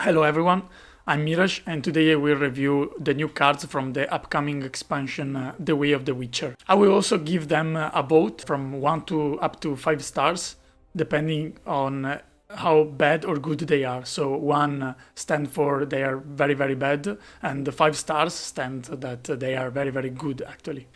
Hello everyone, I'm Miraj and today I will review the new cards from the upcoming expansion The Way of the Witcher. I will also give them a vote from 1 to up to 5 stars depending on how bad or good they are. So 1 stand for they are very bad and the 5 stars stand that they are very good actually.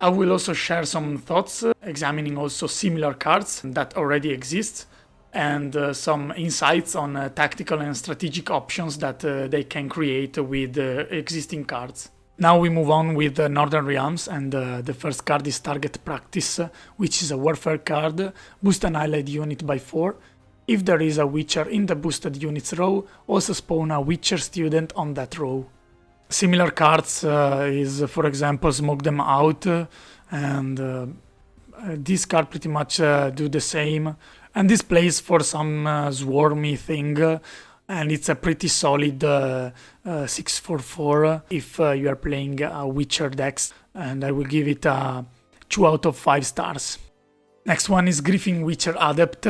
I will also share some thoughts, examining also similar cards that already exist and some insights on tactical and strategic options that they can create with existing cards. Now we move on with Northern Realms, and the first card is Target Practice, which is a warfare card. Boost an allied unit by 4. If there is a Witcher in the boosted units row, also spawn a Witcher student on that row. Similar cards is, for example, Smoke Them Out, and this card pretty much do the same. And this plays for some swarmy thing, and it's a pretty solid 6/4 if you are playing a Witcher decks, and I will give it a 2 out of 5 stars. Next one is Griffin Witcher Adept,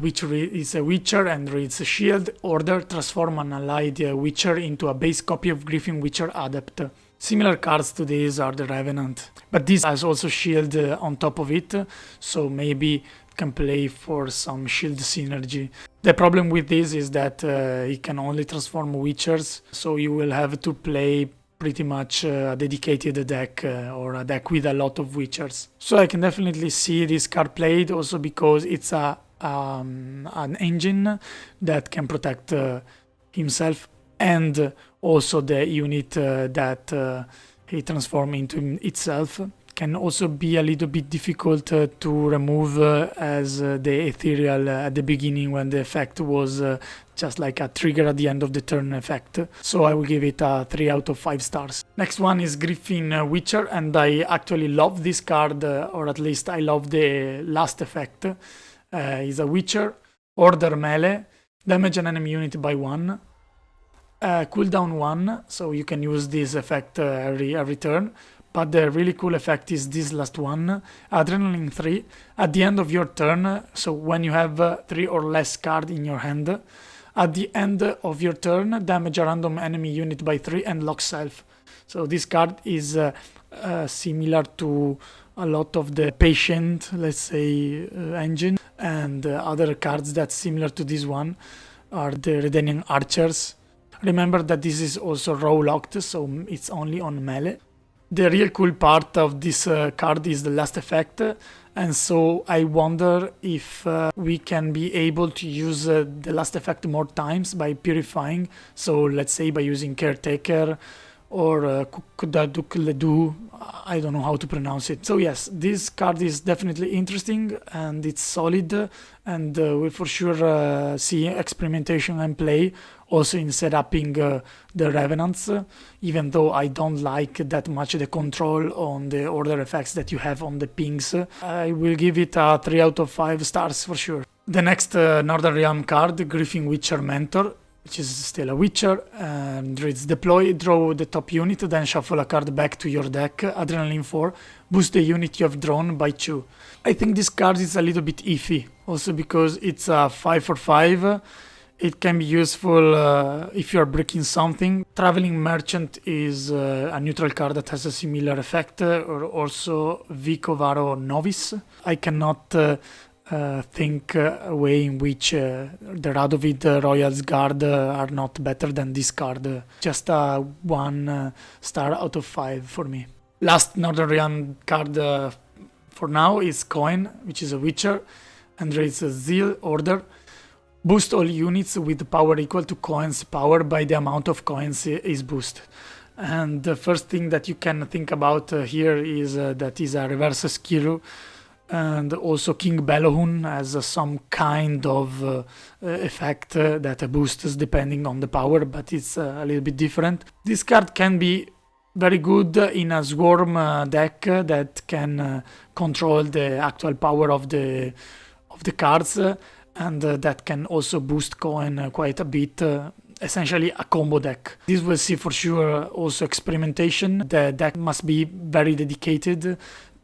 which is a Witcher and reads Shield, Order, transform an allied Witcher into a base copy of Griffin Witcher Adept. Similar cards to these are the Revenant, but this has also Shield on top of it, so maybe can play for some shield synergy. The problem with this is that it can only transform Witchers, so you will have to play pretty much a dedicated deck or a deck with a lot of Witchers. So I can definitely see this card played also because it's an engine that can protect himself and also the unit that he transforms into itself. Can also be a little bit difficult to remove as the ethereal at the beginning when the effect was just like a trigger at the end of the turn effect. So I will give it a 3 out of 5 stars. Next one is Griffin Witcher, and I actually love this card, or at least I love the last effect. Is a Witcher, Order melee, damage an enemy unit by 1, cooldown 1, so you can use this effect every turn. But the really cool effect is this last one, Adrenaline 3. At the end of your turn, so when you have 3 or less cards in your hand, at the end of your turn, damage a random enemy unit by 3 and lock self. So this card is similar to a lot of the Patient, let's say, engine, and other cards that's similar to this one are the Redenian Archers. Remember that this is also row locked, so it's only on melee. The real cool part of this card is the last effect, and so I wonder if we can be able to use the last effect more times by purifying, so let's say by using Caretaker or Kudadukledu, I don't know how to pronounce it. So yes, this card is definitely interesting and it's solid, and we'll for sure see experimentation and play also in setuping the Revenants, even though I don't like that much the control on the order effects that you have on the pings. I will give it a 3 out of 5 stars for sure. The next Northern Realm card, Griffin Witcher Mentor, which is still a Witcher, and reads Deploy, draw the top unit, then shuffle a card back to your deck, Adrenaline 4, boost the unit you have drawn by 2. I think this card is a little bit iffy, also because it's a 5/5. It can be useful if you are breaking something. Traveling Merchant is a neutral card that has a similar effect, or also Vicovaro Novice. I cannot think a way in which the Radovid Royal's Guard are not better than this card. Just a 1 star out of 5 for me. Last Northern Realm card for now is Coen, which is a Witcher, and reads Zeal, Order. Boost all units with power equal to Coen's power by the amount of coins is boosted. And the first thing that you can think about here is that is a reverse Skiru. And also King Belohun has some kind of effect that boosts depending on the power, but it's a little bit different. This card can be very good in a swarm deck that can control the actual power of the cards, and that can also boost Coen quite a bit. Essentially a combo deck. This will see for sure also experimentation. The deck must be very dedicated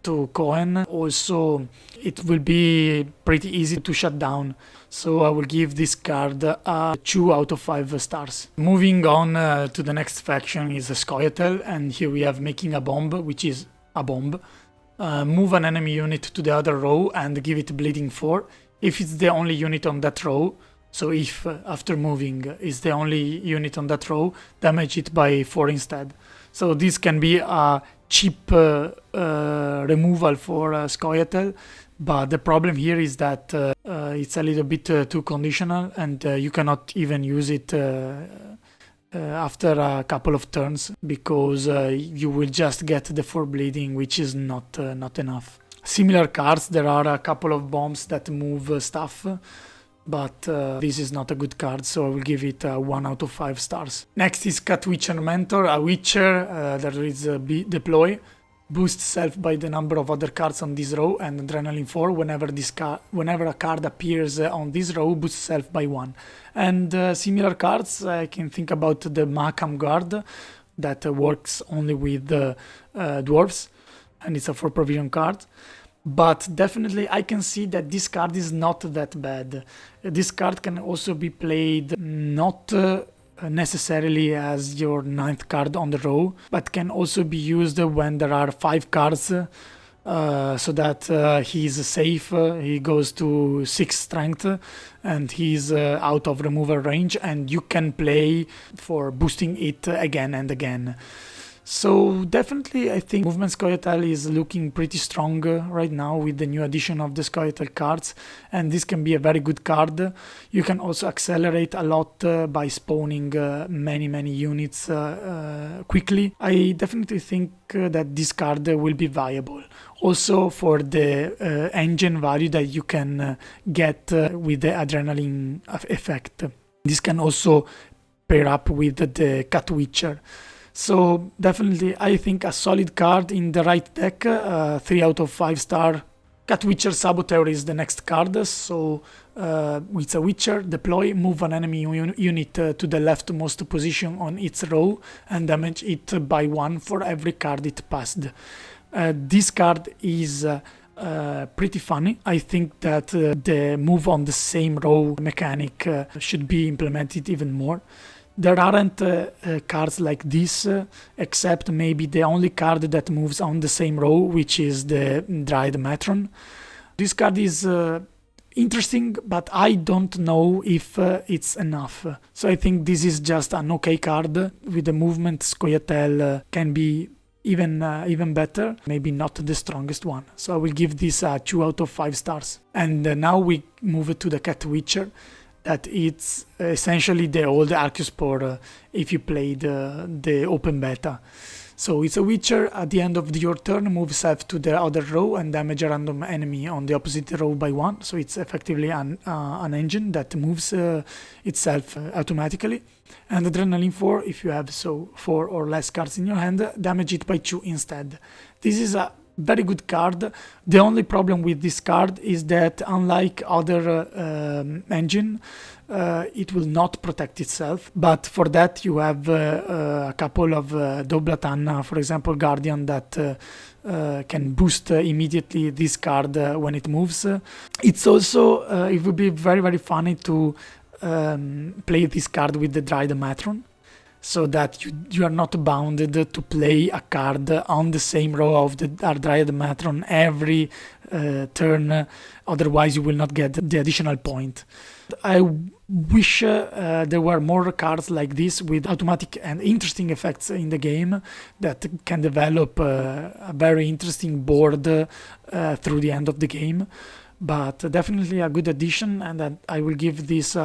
to Coen. Also, it will be pretty easy to shut down. So I will give this card a 2 out of 5 stars. Moving on to the next faction is Scoia'tael, and here we have making a bomb, which is a bomb. Move an enemy unit to the other row and give it bleeding 4. If it's the only unit on that row, so if after moving is the only unit on that row, damage it by 4 instead. So this can be a cheap removal for Scoia'tael, but the problem here is that it's a little bit too conditional, and you cannot even use it after a couple of turns, because you will just get the 4 bleeding, which is not enough. Similar cards, there are a couple of bombs that move stuff, but this is not a good card, so I will give it 1 out of 5 stars. Next is Witcher Mentor, a Witcher that is deploy. Boost self by the number of other cards on this row, and Adrenaline 4 whenever a card appears on this row, boost self by 1. And similar cards, I can think about the Makam Guard that works only with dwarves, and it's a 4 provision card. But definitely I can see that this card is not that bad. This card can also be played not necessarily as your 9th card on the row, but can also be used when there are 5 cards, so that he's safe. He goes to 6 strength and he's out of removal range, and you can play for boosting it again and again. So definitely I think Movement Scoia'tael is looking pretty strong right now with the new addition of the Scoia'tael cards, and this can be a very good card. You can also accelerate a lot by spawning many units quickly. I definitely think that this card will be viable. Also for the engine value that you can get with the adrenaline effect. This can also pair up with the Cat Witcher. So definitely I think a solid card in the right deck, 3 out of 5 star. Witcher Saboteur is the next card, so it's a Witcher, deploy, move an enemy unit to the leftmost position on its row and damage it by 1 for every card it passed. This card is pretty funny. I think that the move on the same row mechanic should be implemented even more. There aren't cards like this, except maybe the only card that moves on the same row, which is the Dryad Matron. This card is interesting, but I don't know if it's enough. So I think this is just an okay card. With the movement, Scoia'tael can be even better, maybe not the strongest one. So I will give this a 2 out of 5 stars. And now we move to the Cat Witcher. That it's essentially the old Arcuspore if you played the open beta. So it's a Witcher. At the end of your turn, move self to the other row and damage a random enemy on the opposite row by 1. So it's effectively an engine that moves itself automatically. And Adrenaline 4, if you have 4 or less cards in your hand, damage it by 2 instead. This is a very good card. The only problem with this card is that unlike other engine, it will not protect itself, but for that you have a couple of Doblatanna, for example Guardian, that can boost immediately this card when it moves. It's also it would be very funny to play this card with the Dryad Matron, so that you are not bounded to play a card on the same row of the Dryad Matron every turn, otherwise you will not get the additional point. I wish there were more cards like this with automatic and interesting effects in the game that can develop a very interesting board through the end of the game, but definitely a good addition, and I will give this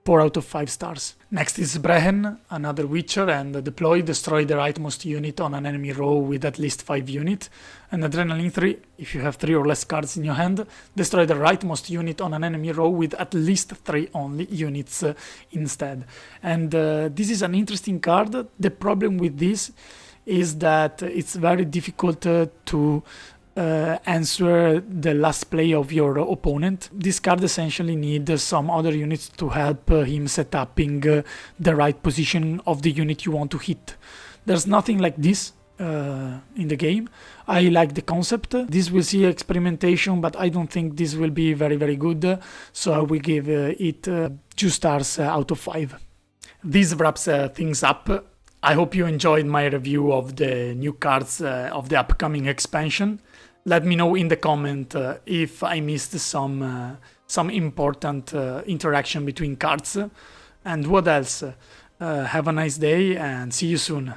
4 out of 5 stars. Next is Brehen, another Witcher, and deploy, destroy the rightmost unit on an enemy row with at least 5 units. And Adrenaline 3, if you have 3 or less cards in your hand, destroy the rightmost unit on an enemy row with at least 3 only units instead. And this is an interesting card. The problem with this is that it's very difficult to answer the last play of your opponent. This card essentially needs some other units to help him set up the right position of the unit you want to hit. There's nothing like this in the game. I like the concept. This will see experimentation, but I don't think this will be very good, so I will give it 2 stars out of 5. This wraps things up. I hope you enjoyed my review of the new cards of the upcoming expansion. Let me know in the comment if I missed some important interaction between cards. And what else? Have a nice day and see you soon.